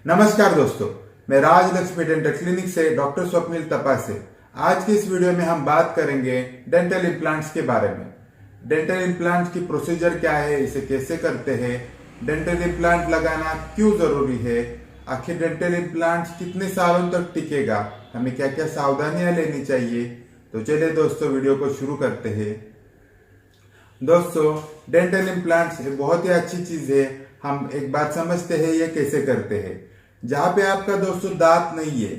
नमस्कार दोस्तों, मैं राजलक्ष्मी डेंटल क्लिनिक से डॉक्टर स्वप्निल तपासे। आज की इस वीडियो में हम बात करेंगे डेंटल इम्प्लांट्स के बारे में। डेंटल इम्प्लांट्स की प्रोसीजर क्या है, इसे कैसे करते हैं, डेंटल इम्प्लांट लगाना क्यों जरूरी है, आखिर डेंटल इम्प्लांट्स कितने सालों तक टिकेगा, हमें क्या क्या सावधानियां लेनी चाहिए। तो चलिए दोस्तों, वीडियो को शुरू करते हैं। दोस्तों, डेंटल इम्प्लांट्स बहुत ही अच्छी चीज है। हम एक बात समझते हैं ये कैसे करते हैं। जहां पे आपका दोस्तों दांत नहीं है,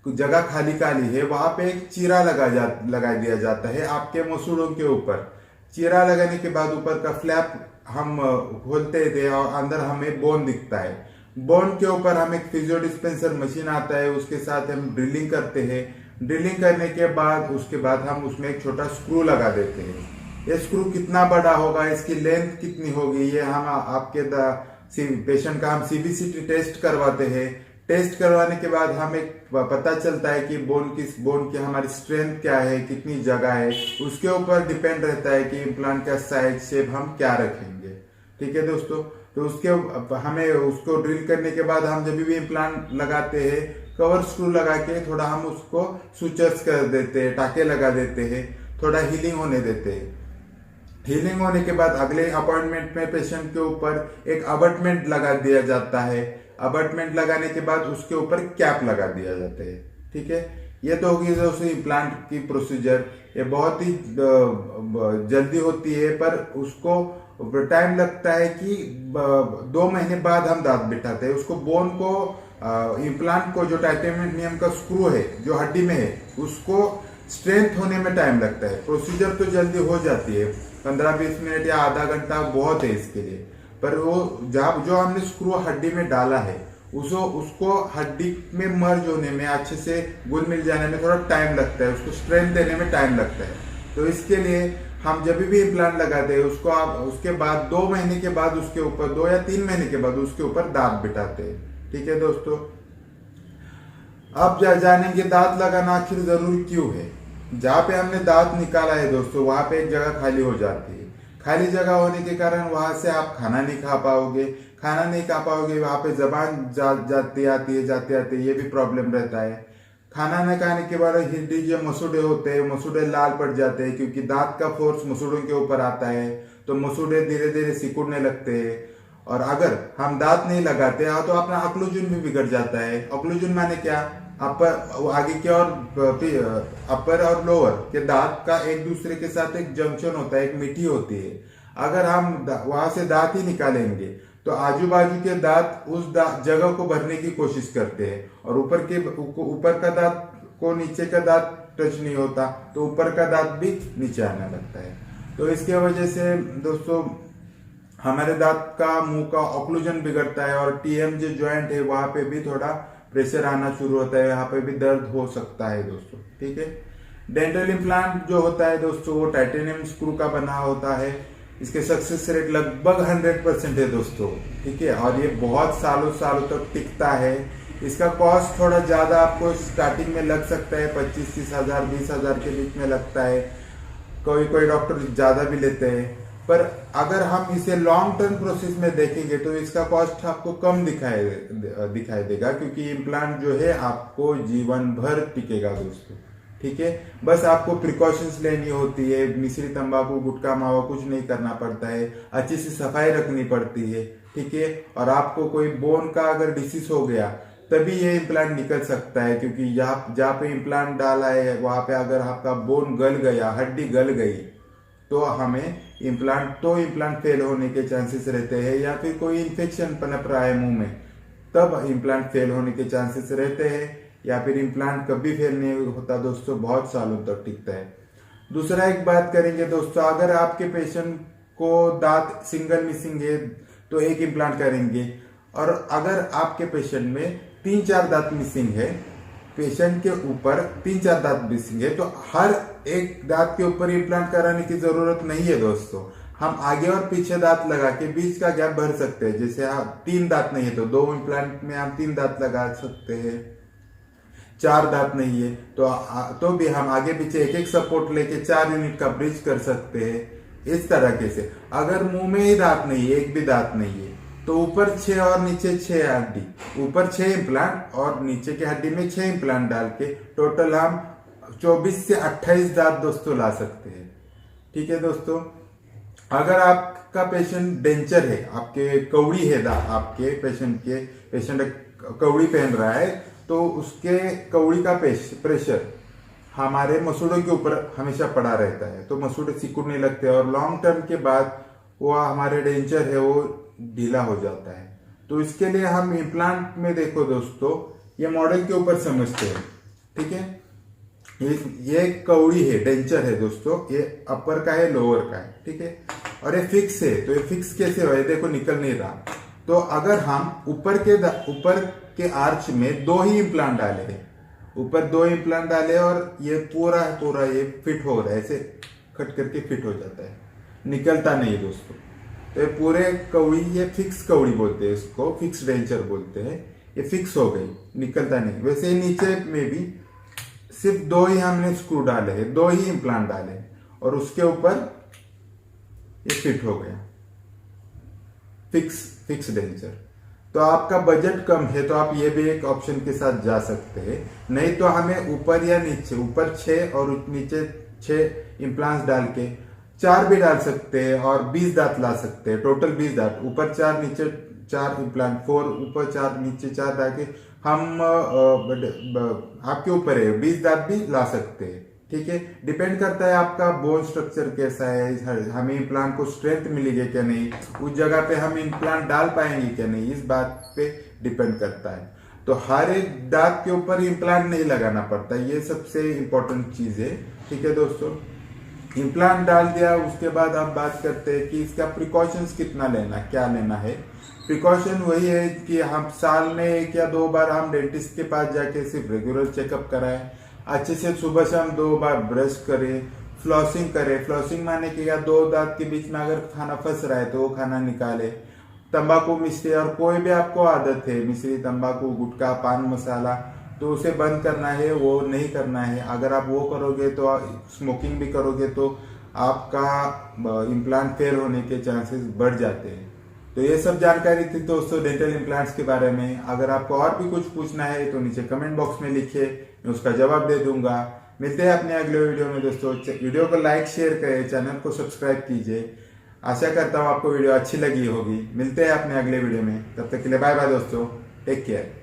जगह खाली खाली है, वहां पे एक चीरा लगा दिया जाता है आपके मसूड़ों के ऊपर। चीरा लगाने के बाद ऊपर का फ्लैप हम खोलते थे और अंदर हमें बोन दिखता है। बोन के ऊपर हम एक फिजियो डिस्पेंसर मशीन आता है, उसके साथ हम ड्रिलिंग करते हैं। ड्रिलिंग करने के बाद उसके बाद हम उसमें एक छोटा स्क्रू लगा देते हैं। ये स्क्रू कितना बड़ा होगा, इसकी लेंथ कितनी होगी, ये हम आपके पेशेंट का हम सीबीसीटी टेस्ट करवाते हैं। टेस्ट करवाने के बाद हमें पता चलता है कि बोन की हमारी स्ट्रेंथ क्या है, कितनी जगह है। उसके ऊपर डिपेंड रहता है कि इम्प्लांट का साइज शेप हम क्या रखेंगे। ठीक है दोस्तों, तो हमें उसको ड्रिल करने के बाद हम जब भी इम्प्लांट लगाते हैं, कवर स्क्रू लगा के थोड़ा हम उसको सुचर्स कर देते हैं, टाके लगा देते हैं, थोड़ा हीलिंग होने देते हैं। हीलिंग होने के बाद अगले अपॉइंटमेंट में पेशेंट के ऊपर एक अबटमेंट लगा दिया जाता है। अबटमेंट लगाने के बाद उसके ऊपर कैप लगा दिया जाता है। ठीक है, ये तो होगी दोस्तों इम्प्लांट की प्रोसीजर। ये बहुत ही जल्दी होती है, पर उसको टाइम लगता है कि 2 महीने बाद हम दांत बिठाते हैं। उसको बोन को इम्प्लांट को जो टाइटेनियम का स्क्रू है जो हड्डी में है, उसको स्ट्रेंथ होने में टाइम लगता है। प्रोसीजर तो जल्दी हो जाती है, 15-20 मिनट या आधा घंटा बहुत है इसके लिए। पर वो जो हमने स्क्रू हड्डी में डाला है, उसको हड्डी में मर्ज होने में, अच्छे से घुल मिल जाने में थोड़ा टाइम लगता है, उसको स्ट्रेंथ देने में टाइम लगता है। तो इसके लिए हम जब भी इम्प्लांट लगाते हैं उसके बाद 2 महीने के बाद उसके ऊपर 2 या 3 महीने के बाद उसके ऊपर दांत बिठाते हैं। ठीक है दोस्तों, अब जानेंगे दांत लगाना आखिर जरूरी क्यों है। जहाँ पे हमने दांत निकाला है दोस्तों, वहां पे एक जगह खाली हो जाती है। खाली जगह होने के कारण वहां से आप खाना नहीं खा पाओगे। वहां पे जबान जाती आती है, ये भी प्रॉब्लम रहता है। खाना न खाने के बाद हड्डी जो मसूड़े होते हैं, मसूड़े लाल पड़ जाते हैं, क्योंकि दांत का फोर्स मसूड़ों के ऊपर आता है, तो मसूड़े धीरे धीरे सिकुड़ने लगते हैं। और अगर हम दांत नहीं लगाते हैं तो अपना ऑक्लूजन भी बिगड़ जाता है। ऑक्लूजन माने क्या, आगे के और अपर और लोअर के दांत का एक दूसरे के साथ एक जंक्शन होता है, एक मिट्टी होती है। अगर हम वहां से दांत ही निकालेंगे तो आजू बाजू के दांत उस जगह को भरने की कोशिश करते हैं, और ऊपर का दांत को नीचे का दांत टच नहीं होता, तो ऊपर का दांत भी नीचे आने लगता है। तो इसके वजह से दोस्तों हमारे दांत का, मुंह का ऑक्लूजन बिगड़ता है, और टीएम जो ज्वाइंट है वहां पे भी थोड़ा प्रेशर आना शुरू होता है, यहाँ पे भी दर्द हो सकता है दोस्तों। ठीक है, डेंटल इम्प्लांट जो होता है दोस्तों, वो टाइटेनियम स्क्रू का बना होता है। इसके सक्सेस रेट लगभग 100% है दोस्तों। ठीक है, और ये बहुत सालों तक टिकता है। इसका कॉस्ट थोड़ा ज्यादा आपको स्टार्टिंग में लग सकता है, 25-30 हजार 20 हजार के बीच में लगता है। कोई डॉक्टर ज्यादा भी लेते हैं, पर अगर हम इसे लॉन्ग टर्म प्रोसेस में देखेंगे तो इसका कॉस्ट आपको कम दिखाई देगा, क्योंकि इम्प्लांट जो है आपको जीवन भर टिकेगा दोस्तों। ठीक है, बस आपको प्रिकॉशंस लेनी होती है। मिश्री तंबाकू गुटखा मावा कुछ नहीं करना पड़ता है, अच्छी से सफाई रखनी पड़ती है। ठीक है, और आपको कोई बोन का अगर डिसीज हो गया तभी ये इम्प्लांट निकल सकता है, क्योंकि जहाँ पे इम्प्लांट डाला है वहां पे अगर आपका बोन गल गया, हड्डी गल गई, तो हमें इम्प्लांट फेल होने के चांसेस रहते हैं, या फिर कोई इन्फेक्शन पनप रहा है मुंह में, तब इम्प्लांट फेल होने के चांसेस रहते हैं। या फिर इम्प्लांट कभी फेल नहीं होता दोस्तों, बहुत सालों तक टिकता है। दूसरा एक बात करेंगे दोस्तों, अगर आपके पेशेंट को दांत सिंगल मिसिंग है तो एक इम्प्लांट करेंगे, और अगर आपके पेशेंट में 3-4 दांत मिसिंग है, पेशेंट के ऊपर 3-4 दांत मिसिंग है, तो हर एक दांत के ऊपर इम्प्लांट कराने की जरूरत नहीं है दोस्तों। हम आगे और पीछे दांत लगा के बीच का गैप भर सकते हैं। जैसे 3 दांत नहीं है तो 2 इम्प्लांट में हम 3 दांत लगा सकते हैं। 4 दांत नहीं है तो भी हम आगे पीछे एक सपोर्ट लेके 4 यूनिट का ब्रिज कर सकते हैं। इस तरीके से अगर मुंह में ही दांत नहीं है, एक भी दांत नहीं है, तो ऊपर 6 और नीचे 6 हड्डी, ऊपर 6 इम्प्लांट और नीचे की हड्डी में 6 इम्प्लांट डाल के टोटल हम 24 से 28 दांत दोस्तों ला सकते हैं। ठीक है दोस्तों, अगर आपका पेशेंट डेंचर है, आपके कौड़ी है आपके पेशेंट कौड़ी पहन रहा है, तो उसके कौड़ी का प्रेशर हमारे मसूड़ों के ऊपर हमेशा पड़ा रहता है, तो मसूड़े सिकुड़ने लगते हैं और लॉन्ग टर्म के बाद वो हमारे डेंचर है वो ढीला हो जाता है। तो इसके लिए हम इम्प्लांट में देखो दोस्तों, ये मॉडल के ऊपर समझते हैं। ठीक है, ये कौड़ी है, डेंचर है दोस्तों, ये अपर का है लोअर का है। ठीक है, और ये फिक्स है, तो ये फिक्स कैसे हो, देखो निकल नहीं रहा। तो अगर हम ऊपर के आर्च में 2 ही इम्प्लांट डाले, ऊपर 2 इम्प्लांट डाले और ये पूरा ये फिट हो रहा है, ऐसे कट करके फिट हो जाता है, निकलता नहीं दोस्तों। तो ये पूरे कौड़ी, ये फिक्स कौड़ी बोलते हैं इसको, फिक्स डेंचर बोलते हैं। ये फिक्स हो गई, निकलता नहीं। वैसे नीचे में भी सिर्फ 2 ही हमने स्क्रू डाले हैं, 2 ही इम्प्लांट डाले और उसके ऊपर ये फिट हो गया, फिक्स डेंचर। तो आपका बजट कम है तो आप ये भी एक ऑप्शन के साथ जा सकते हैं। नहीं तो हमें ऊपर या नीचे, ऊपर 6 और नीचे 6 इम्प्लांट्स डाल के 4 भी डाल सकते हैं और 20 दांत ला सकते हैं, टोटल 20 दांत, ऊपर 4 नीचे 4 इम्प्लांट, 4 ऊपर 4 नीचे 4 डाल के हम आपके ऊपर है, 20 दांत भी ला सकते हैं। ठीक है, डिपेंड करता है आपका बोन स्ट्रक्चर कैसा है, हमें इम्प्लांट को स्ट्रेंथ मिलेगी क्या नहीं, उस जगह पे हम इम्प्लांट डाल पाएंगे क्या नहीं, इस बात पे डिपेंड करता है। तो हर एक दांत के ऊपर इम्प्लांट नहीं लगाना पड़ता, ये सबसे इम्पोर्टेंट चीज है। ठीक है दोस्तों, इम्प्लांट डाल दिया, उसके बाद आप बात करते हैं कि इसका प्रिकॉशंस कितना लेना, क्या लेना है। प्रिकॉशन वही है कि हम साल में 1 या 2 बार हम डेंटिस्ट के पास जाके सिर्फ रेगुलर चेकअप कराएं, अच्छे से सुबह शाम 2 बार ब्रश करें, फ्लॉसिंग करें। फ्लॉसिंग माने कि या 2 दांत के बीच में अगर खाना फंस रहा है तो वो खाना निकाले। तंबाकू, मिश्री और कोई भी आपको आदत है, मिश्री, तंबाकू, गुटखा, पान मसाला, तो उसे बंद करना है, वो नहीं करना है। अगर आप वो करोगे तो, स्मोकिंग भी करोगे तो आपका इम्प्लांट फेल होने के चांसेस बढ़ जाते हैं। तो ये सब जानकारी थी दोस्तों डेंटल इम्प्लांट्स के बारे में। अगर आपको और भी कुछ पूछना है तो नीचे कमेंट बॉक्स में लिखिए, मैं उसका जवाब दे दूंगा। मिलते हैं अपने अगले वीडियो में दोस्तों। वीडियो को लाइक शेयर करें, चैनल को सब्सक्राइब कीजिए। आशा करता हूँ आपको वीडियो अच्छी लगी होगी। मिलते हैं अपने अगले वीडियो में, तब तक के लिए बाय बाय दोस्तों, टेक केयर।